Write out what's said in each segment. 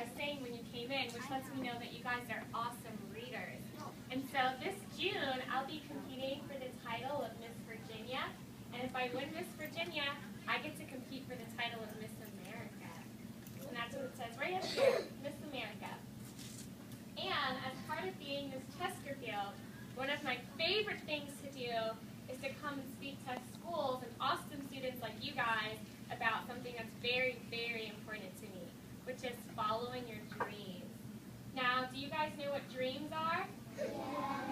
guys saying when you came in, which lets me know that you guys are awesome readers. And so this June, I'll be competing for the title of Miss Virginia. And if I win Miss Virginia, I get to compete for the title of Miss America. And that's what it says right up here, Miss America. And as part of being Miss Chesterfield, one of my favorite things to do is to come and speak to schools and awesome students like you guys about something that's very, very important to me, which is following your dreams. Now, do you guys know what dreams are? Yeah.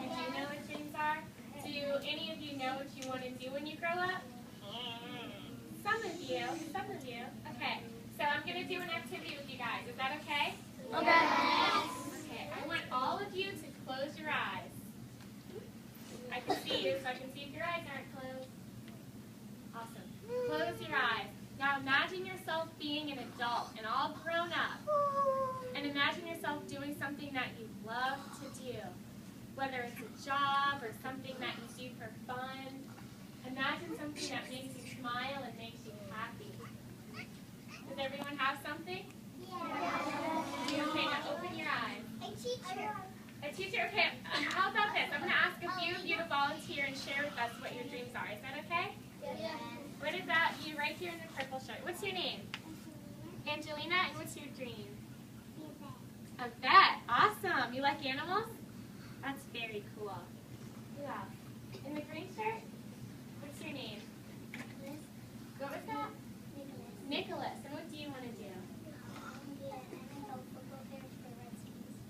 You do know what dreams are? Do any of you know what you want to do when you grow up? Some of you. Okay, so I'm going to do an activity with you guys. Is that okay? Okay. Okay, I want all of you to close your eyes. I can see you, so I can see if your eyes aren't closed. Awesome. Close your eyes. Now imagine yourself being an adult and all grown up. And imagine yourself doing something that you love to do. Whether it's a job or something that you do for fun. Imagine something that makes you smile and makes you happy. Does everyone have something? Yeah. Okay, now open your eyes. A teacher. A teacher? Okay, how about this? I'm going to ask a few of you to volunteer and share with us what your dreams are. Is that okay? Yeah. What about you right here in the purple shirt? What's your name? Angelina, and what's your dream? A vet. Awesome. You like animals? That's very cool. Who else? In the green shirt? What's your name? What was that? Nicholas. And what do you want to do?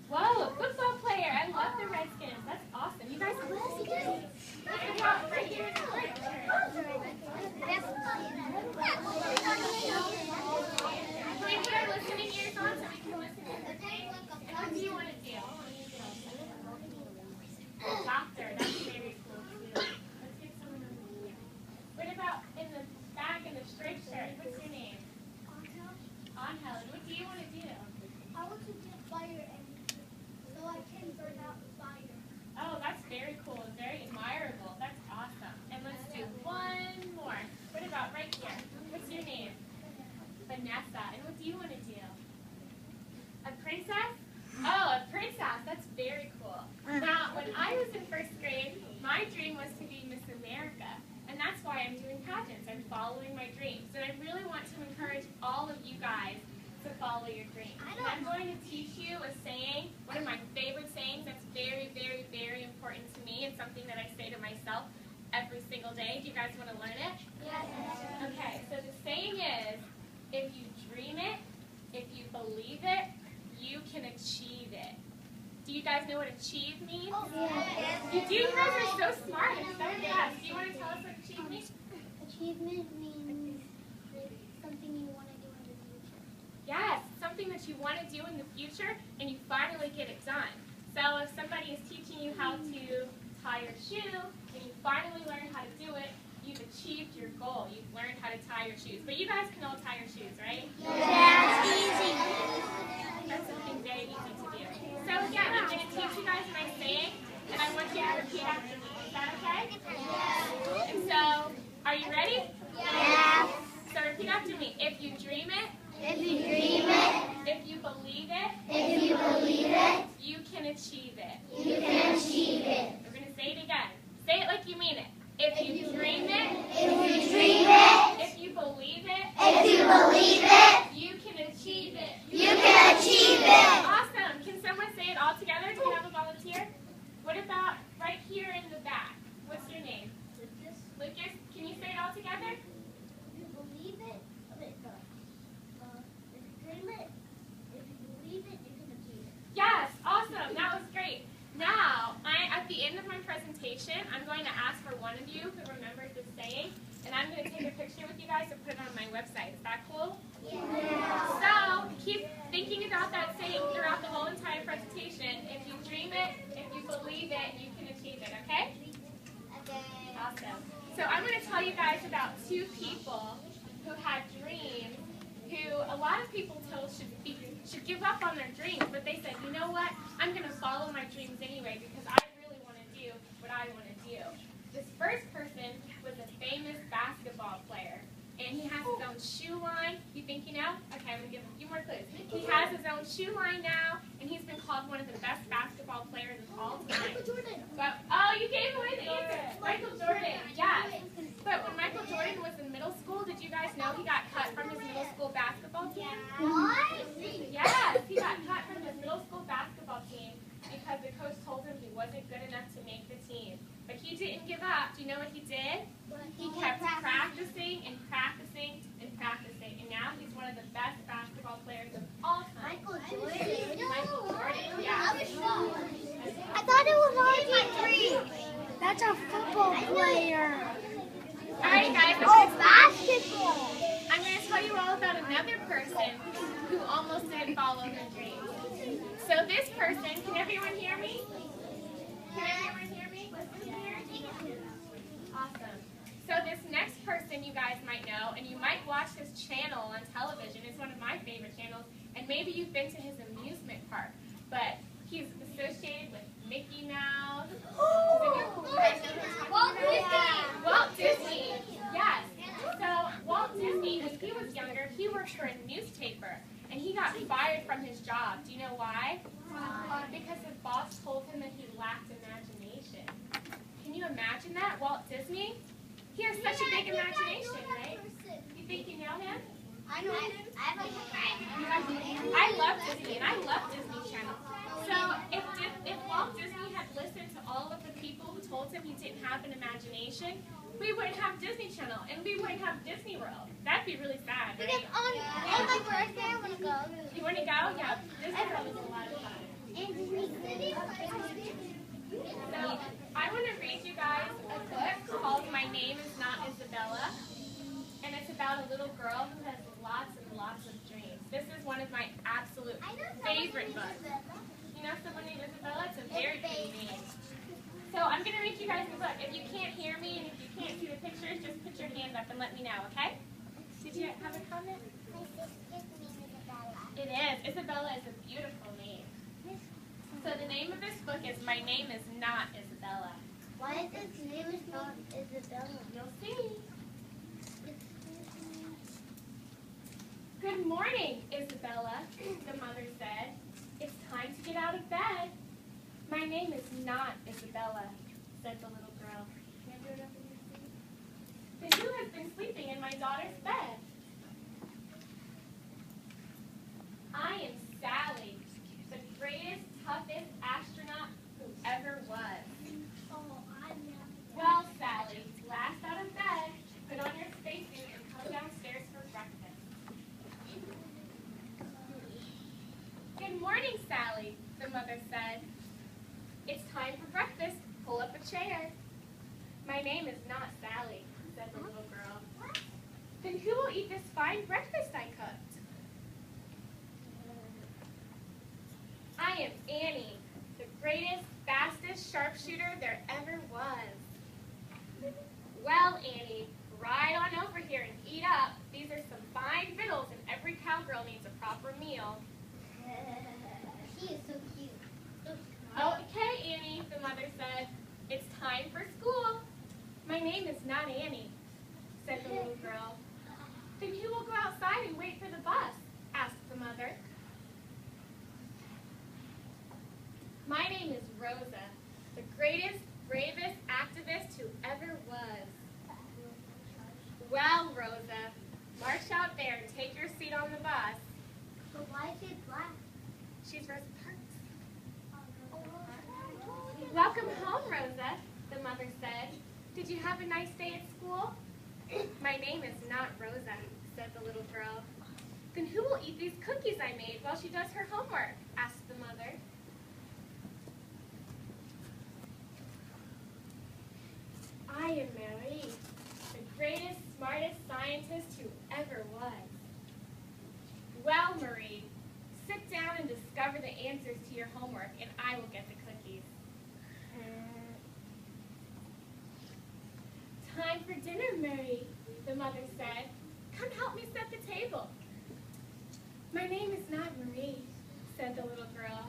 Whoa, a football player. I love the Redskins. That's awesome. You guys are listening. Right here in the green shirt. Can we put our listening ears on so we can listen to the thing? And what do you want to do? Doctor, that's very cool too. Let's get someone over here. What about in the back in the striped shirt? What's your name? Angel. What do you want to do? I want to get fire so I can burn out the fire. Oh, that's very cool and very admirable. That's awesome. And let's do one more. What about right here? What's your name? Vanessa. And what do you want to do? A princess? Oh, a princess. That's very cool. Now, when I was in first grade, my dream was to be Miss America. And that's why I'm doing pageants. I'm following my dreams. And I really want to encourage all of you guys to follow your dreams. And I'm going to teach you a saying, one of my favorite sayings that's very, very, very important to me and something that I say to myself every single day. Do you guys want to learn it? Yes. Okay, so the saying is, if you dream it, if you believe it, you can achieve it. Do you guys know what achieve means? Yes. You do? You guys are so smart. It's so fast. Do you want to tell us what achieve means? Achievement means something you want to do in the future. Yes, something that you want to do in the future and you finally get it done. So if somebody is teaching you how to tie your shoe and you finally learn how to do it, you've achieved your goal. You've learned how to tie your shoes. But you guys can all tie your shoes, right? Yeah, it's easy. That's something very easy to do. So again, I'm going to teach you guys my saying, and I want you to repeat after me. Is that okay? Yes. And so, are you ready? Yes. So repeat after me. If you dream it, If you dream it, if you believe it, if you believe it, you can achieve it. you can achieve it. We're going to say it again. Say it like you mean it. If you dream it, If you dream it, if you believe it, if you believe it, you can achieve it. you can achieve it. Awesome. Can someone say it all together? Do we have a volunteer? What about right here in the back? What's your name? Lucas. Can you say it all together? If you believe it, if you dream it, if you believe it, you can achieve it. Yes. Awesome. That was great. Now, at the end of my presentation, I'm going to ask for one of you who remembers the saying, and I'm going to take a picture with you guys and put it on my website. Is that cool? Yeah. So, keep thinking about that saying throughout the whole entire presentation. If you dream it, if you believe it, you can achieve it, okay? Okay. Awesome. So I'm going to tell you guys about two people who had dreams who a lot of people told should give up on their dreams, but they said, you know what, I'm going to follow my dreams anyway because I really want to do what I want to do. This first person was a famous basketball player, and he has his own shoe line. You think you know? Okay, I'm going to give him a few more clues. He has his own shoe line now, and he's been called one of the best basketball players of all time. Michael Jordan. But, oh, you gave away the answer. Michael Jordan, yes. But when Michael Jordan was in middle school, did you guys know he got cut from his middle school basketball team? What? Yes, he got cut from his middle school basketball team because the coach told him he wasn't good enough to make the team. But he didn't give up. Do you know what he did? He kept practicing and practicing and practicing. And now he's one of the best basketball players of all time. Michael Jordan. Michael Jordan, yeah. I thought it was RG3. That's a football player. All right, guys. Basketball. I'm going to tell you all about another person who almost didn't follow their dreams. So this person, can everyone hear me? Can everyone hear me? Listen here. Awesome. So this next person you guys might know, and you might watch his channel on television. It's one of my favorite channels, and maybe you've been to his amusement park. But he's associated with Mickey Mouse. Walt Disney. Yes. So Walt Disney, when he was younger, he worked for a newspaper, and he got fired from his job. Do you know why? Because his boss told him that he lacked imagination. Can you imagine that? Walt Disney? He has such a big imagination, right? You think you know him? I know him. I love Disney, and I love Disney Channel. So if Walt Disney had listened to all of the people who told him he didn't have an imagination, we wouldn't have Disney Channel, and we wouldn't have Disney World. That'd be really sad, right? Because on my birthday, I want to go. You want to go? Yeah. Disney World is a lot of fun. And Disney City. So I want to read you guys a book called My Name is Not Isabella, and it's about a little girl who has lots and lots of dreams. This is one of my absolute favorite books. You know someone named Isabella? It's a very good name. So I'm going to read you guys the book. If you can't hear me and if you can't see the pictures, just put your hand up and let me know, okay? Did you have a comment? My sister's name is Isabella. It is. Isabella is a beautiful name. So the name of this book is My Name is Not Isabella. Why is its name is not Isabella? You'll see. Good morning, Isabella, the mother said. It's time to get out of bed. My name is not Isabella, said the little girl. Can I do it over here, please? Then who has been sleeping in my daughter's bed? I am Sally, the greatest, toughest astronaut who ever was. Well, Sally, last out of bed, put on your spacesuit and come downstairs for breakfast. Good morning, Sally, the mother said. It's time for breakfast. Pull up a chair. My name is not Sally, said the little girl. Then who will eat this fine breakfast I cooked? I am Annie, the greatest, fastest sharpshooter there ever was. Well, Annie, ride on over here and eat up. These are some fine victuals, and every cowgirl needs a proper meal. She is so cute. Okay, Annie, the mother said. It's time for school. My name is not Annie, said the little girl. Then who will go outside and wait for the bus? Asked the mother. My name is Rosa, the greatest, bravest activist who ever was. Well, Rosa, march out there and take your seat on the bus. But why is it black? She's Rosa Parks. Welcome home, Rosa, the mother said. Did you have a nice day at school? My name is not Rosa, said the little girl. Then who will eat these cookies I made while she does her homework? Asked the mother. I am Marie, the greatest, smartest scientist who ever was. Well, Marie, sit down and discover the answers to your homework, and I will get the cookies. Time for dinner, Marie, the mother said. Come help me set the table. My name is not Marie, said the little girl.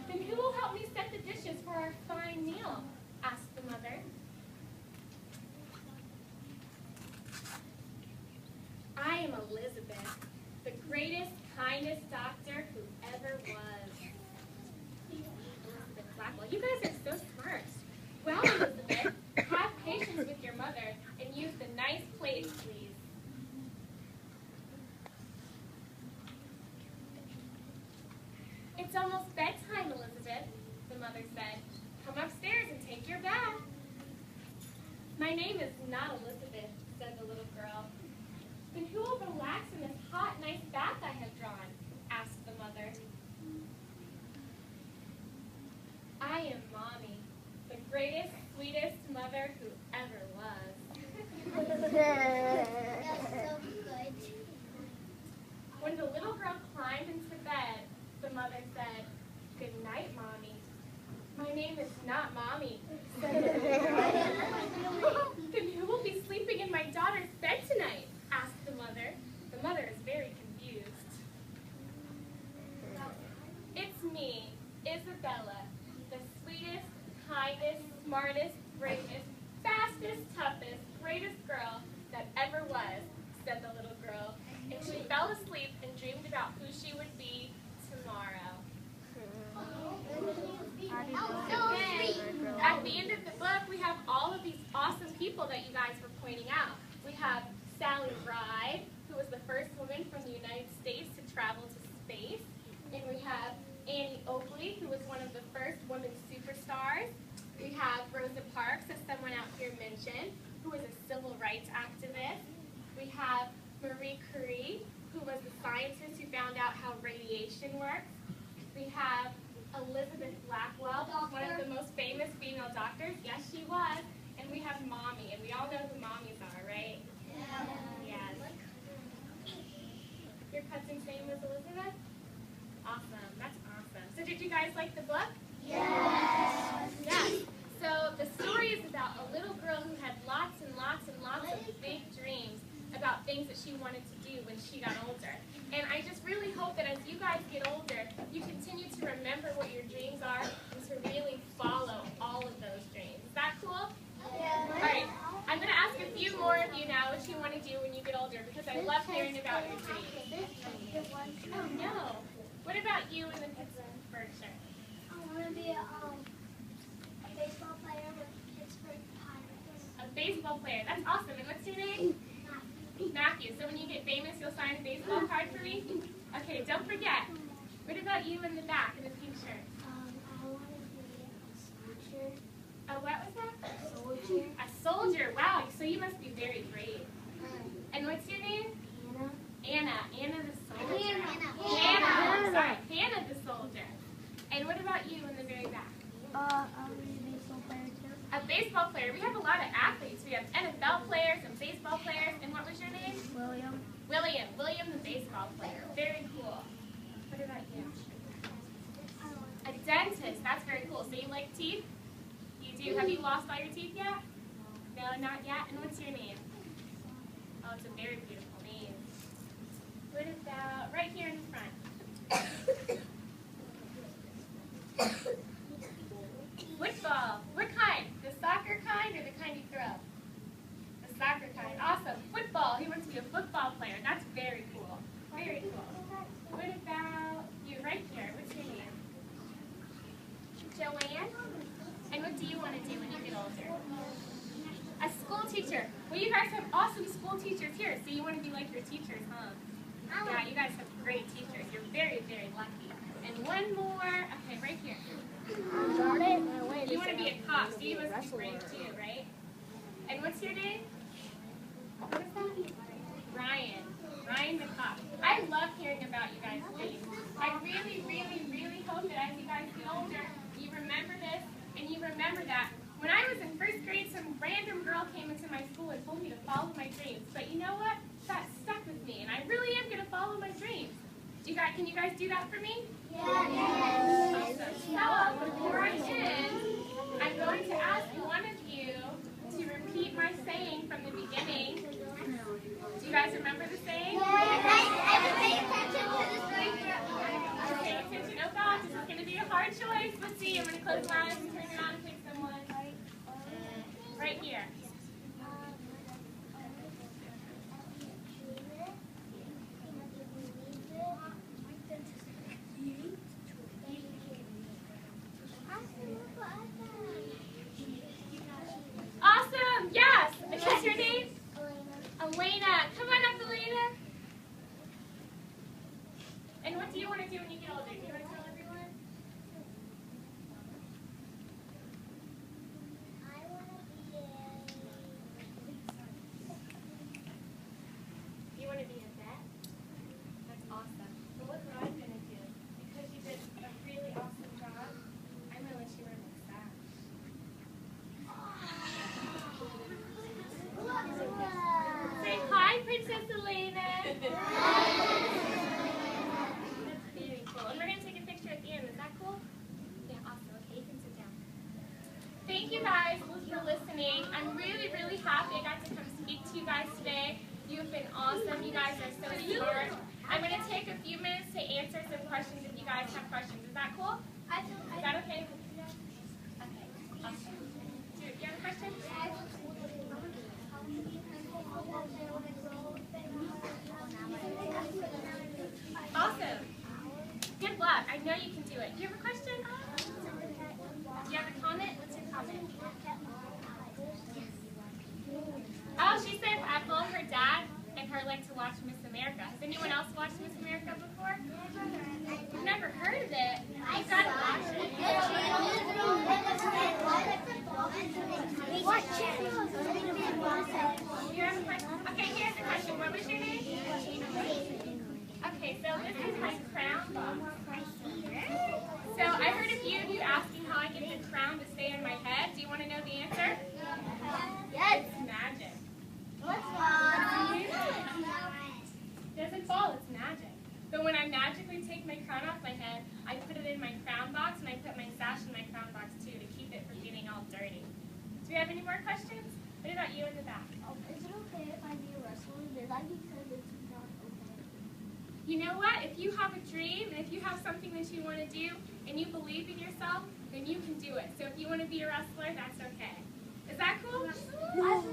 Then who will help me set the dishes for our fine meal? Asked the mother. finest doctor who ever was. Elizabeth Blackwell. You guys are so smart. Well, Elizabeth, have patience with your mother and use the nice plates, please. It's almost bedtime, Elizabeth, the mother said. Come upstairs and take your bath. My name is not Elizabeth, said the little girl. Then who will relax in this hot, nice bath I have drawn? Asked the mother. I am Mommy, the greatest, sweetest mother who ever was. That's so good. When the little girl climbed into bed, the mother said, Good night, Mommy. My name is not Mommy, said the little girl. Then who will be sleeping in my daughter's bed tonight? Asked the mother. The mother is very confused. It's me, Isabella, the sweetest, kindest, smartest, bravest, fastest, toughest, greatest girl that ever was, said the little girl. And she fell asleep and dreamed about who she would be tomorrow. At the end of the book, we have all of these awesome people that you guys were pointing out. We have Sally Ride, who was the first woman from the United States to travel to space. And we have Annie Oakley, who was one of the first women superstars. We have Rosa Parks, as someone out here mentioned, who was a civil rights activist. We have Marie Curie, who was the scientist who found out how radiation works. We have Elizabeth Blackwell, one of the most famous female doctors. Yes, she was. And we have Mommy, and we all know who mommies are, right? Yes. Your cousin's name was Elizabeth? Awesome. That's awesome. So did you guys like the book? Yes. Yes. So the story is about a little girl who had lots and lots and lots of big dreams about things that she wanted to do when she got older. And I just really hope that as you guys get older, you continue to remember what your dreams are and to really follow all of those dreams. Is that cool? Yes. All right. I'm going to ask a few more of you now what you want to do when you get older because I love hearing about your dreams. Oh, no. What about you in the Pittsburgh shirt? I want to be a baseball player with Pittsburgh Pirates. A baseball player. That's awesome. And what's your name? Matthew. So when you get famous, you'll sign a baseball card for me? Okay, don't forget. What about you in the back in the pink shirt? I want to be a soldier. A what was that? A soldier. A soldier. Wow. So you must be very brave. And what's your name? Anna. Anna the soldier. Hannah. Hannah. Sorry. Hannah the soldier. And what about you in the very back? I'm a baseball player too. A baseball player. We have a lot of athletes. We have NFL players and baseball players. And what was your name? William. William the baseball player. Very cool. What about you? A dentist. That's very cool. So you like teeth? You do. Have you lost all your teeth yet? No, not yet. And what's your name? Oh, it's a very beautiful name. What about right here in the front? Football. What kind? The soccer kind or the kind you throw? The soccer kind. Awesome. Football. He wants to be a football player. That's very cool. Very cool. What about you right here? What's your name? Joanne? And what do you want to do when you get older? A school teacher. Well, you guys have awesome school teachers here, so you want to be like your teachers, huh? Yeah, you guys have great teachers. You're very, very lucky. And one more. Okay, right here. You want to be a cop, so you must be brave too, right? And what's your name? What is that? Ryan. Ryan the cop. I love hearing about you guys' dreams. I really, really, really hope that as you guys get older, you remember this and you remember that. When I was in first grade, some random girl came into my school and told me to follow my dreams. But you know what? That stuck with me, and I really am going to follow my dreams. Can you guys do that for me? Yes. Awesome. So, before I end, I'm going to ask one of you to repeat my saying from the beginning. Do you guys remember the saying? I will pay attention to the story. Pay attention. Oh God, this is going to be a hard choice. Let's see. I'm going to close my eyes and turn around and pick someone. Right here. Awesome. Yes. What's your name? Elena. Come on up, Elena. And what do you want to do when you get older? Do you want to tell everyone? I want to be You want to be a vet? That's awesome. Well, look what I'm going to do. Because you did a really awesome job, I'm going to let you wear my sash. Say hi, Princess Elena. That's very cool. And we're going to take a picture at the end. Is that cool? Yeah, awesome. Okay, you can sit down. Thank you guys for listening. I'm really, really happy I got to come speak to you guys today. You've been awesome. You guys are so smart. I'm going to take a few minutes to answer some questions if you guys have questions. Is that cool? Is that okay? Okay, awesome. Do you have a question? Awesome. Good luck. I know you can do it. Do you have a question? Do you have a comment? What's your comment? Oh, she said Apple, her dad, and her like to watch Miss America. Has anyone else watched Miss America before? I've never heard of it. You've got to watch it. You have a question? Okay, here's the question. What was your name? Okay, so this is my crown box. So I heard a few of you asking how I get the crown to stay on my head. Do you want to know the answer? Yes. It's magic. What's It doesn't fall, it's magic. But when I magically take my crown off my head, I put it in my crown box, and I put my sash in my crown box too to keep it from getting all dirty. Do we have any more questions? What about you in the back? Is it okay if I be a wrestler? Is that because it's not okay? You know what? If you have a dream, and if you have something that you want to do, and you believe in yourself, then you can do it. So if you want to be a wrestler, that's okay. Is that cool? Yes.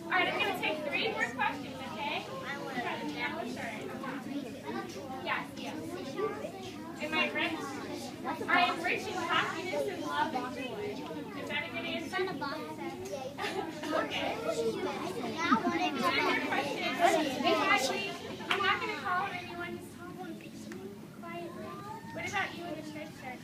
All right, I'm going to take 3 more questions, okay? Yeah, yes. Am I rich? I am rich in happiness and love and joy. Is that a good answer? Okay. Another question. I'm not going to call on anyone. Just talk quietly. What about you in the church shirt?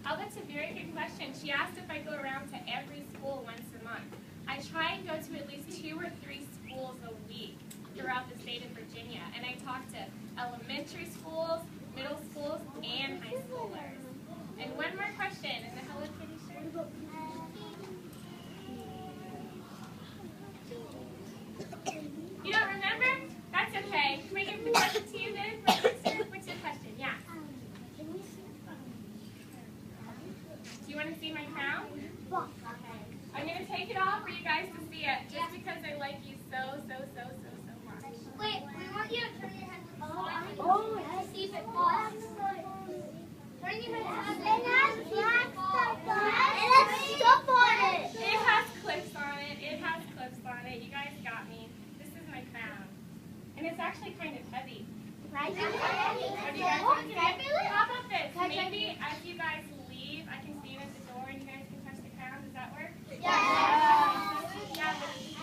Oh, that's a very good question. She asked if I go around to every school once a month. I try and go to at least 2 or 3 schools a week throughout the state of Virginia. And I talk to elementary schools, middle schools, and high schoolers. And one more question. In the Hello Kitty shirt? You don't remember? That's okay. Can I give the question to you then? What's your question? Yeah. Do you want to see my crown? Okay. I'm going to take it off for you guys to see it, just because I like you so much. Wait, we want you to turn your head to the side. Oh, to see if it falls. Turn your head to the side. It has stuff on it. It has clips on it. It has clips on it. You guys got me. This is my crown. And it's actually kind of heavy. What do you guys think? How about this? Maybe as you guys leave, I can stand at the door and you guys can touch the crown. Does that work?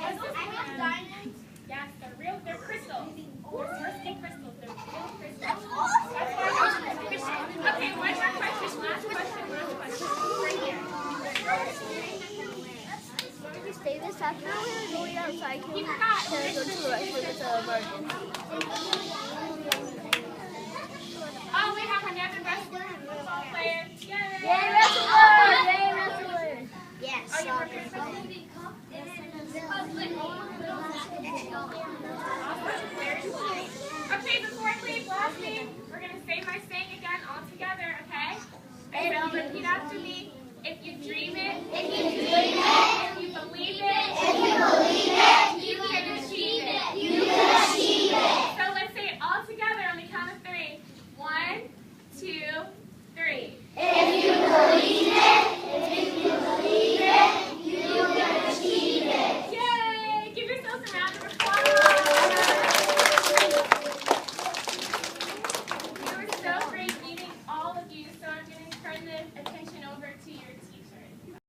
Are those real diamonds? Yes, they're crystals. They're Swarovski crystals. They're real crystals. That's awesome. That's why I want to Okay, one more question. Last question. Right here. Can we stay this after we're going outside? You forgot. Can I go to the restroom? It's a emergency. Oh, we have another wrestler and football player. Yay! Yay, wrestler! Yay, wrestler! Yes. Are you working for Awesome. Very cool. Okay, before I leave, lastly, we're going to say my saying again all together, okay? And so repeat after me. If you dream it, if you believe it, you can achieve it. So let's say it all together on the count of 3. 1, 2, 3. If you believe it, you can achieve it. Yay! Give yourselves a round of applause. turn the attention over to your